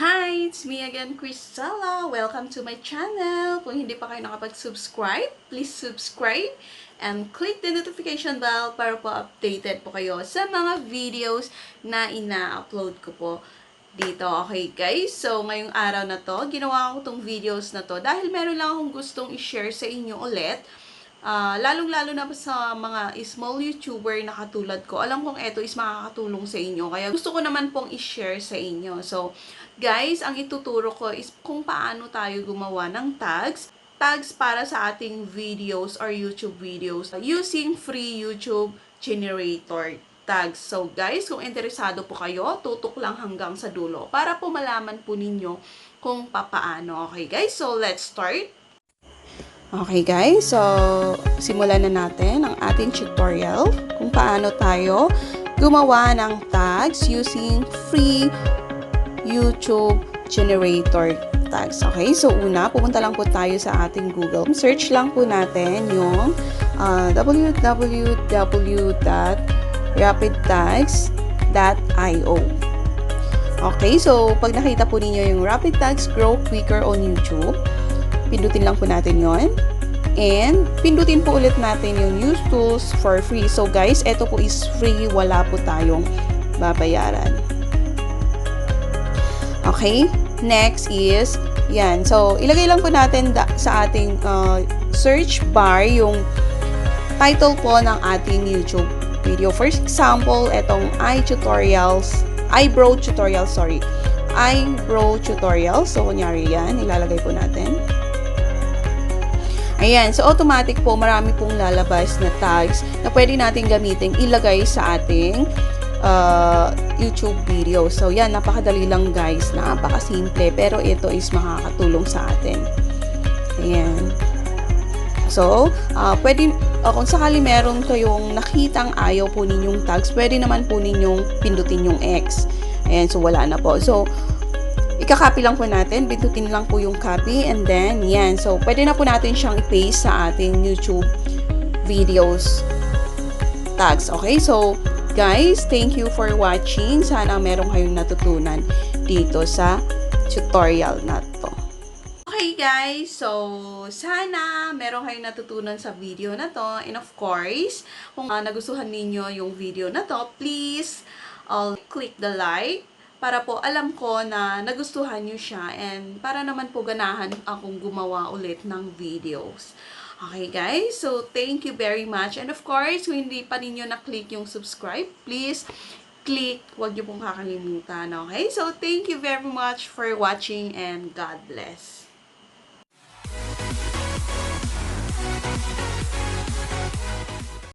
Hi! It's me again, Kris Talla. Welcome to my channel. Kung hindi pa kayo nakapag-subscribe, please subscribe and click the notification bell para po updated po kayo sa mga videos na ina-upload ko po dito. Okay guys, so ngayong araw na to, ginawa ko tong videos na to dahil meron lang akong gustong i-share sa inyo ulit. Lalong-lalo na sa mga small YouTuber na katulad ko. Alam kong ito is makakatulong sa inyo. Kaya gusto ko naman pong i-share sa inyo. So, guys, ang ituturo ko is kung paano tayo gumawa ng tags. Tags para sa ating videos or YouTube videos using free YouTube generator tags. So, guys, kung interesado po kayo, tutok lang hanggang sa dulo para po malaman po ninyo kung papaano. Okay, guys? So, let's start. Okay guys, so simulan na natin ang ating tutorial kung paano tayo gumawa ng tags using free YouTube generator tags. Okay, so una, pumunta lang po tayo sa ating Google. Search lang po natin yung www.rapidtags.io. Okay, so pag nakita po ninyo yung Rapid Tags Grow Quicker on YouTube, pindutin lang po natin yon. And pindutin po ulit natin yung use tools for free. So guys, ito po is free. Wala po tayong babayaran. Okay? Next is, yan. So, ilagay lang po natin sa ating search bar yung title po ng ating YouTube video. For example, itong eyebrow tutorial. So, kunyari yan. Ilalagay po natin. Ayan, so automatic po, marami pong lalabas na tags na pwede natin gamitin, ilagay sa ating YouTube video. So yan, napakadali lang guys, napakasimple, pero ito is makakatulong sa atin. Ayan. So, pwede, kung sakali meron kayong nakitang ayaw po ninyong tags, pwede naman po ninyong pindutin yung X. Ayan, so wala na po. So, ika-copy lang po natin, pindutin lang po yung copy, and then, yan. So, pwede na po natin siyang i-paste sa ating YouTube videos tags. Okay, so, guys, thank you for watching. Sana meron kayong natutunan dito sa tutorial na to. Okay, guys, so, sana meron kayong natutunan sa video na to. And of course, kung nagustuhan ninyo yung video na to, please, click the like, para po alam ko na nagustuhan nyo siya and para naman po ganahan akong gumawa ulit ng videos. Okay guys, so thank you very much. And of course, kung hindi pa ninyo na-click yung subscribe, please click, huwag nyo pong kakalimutan. Okay, so thank you very much for watching and God bless.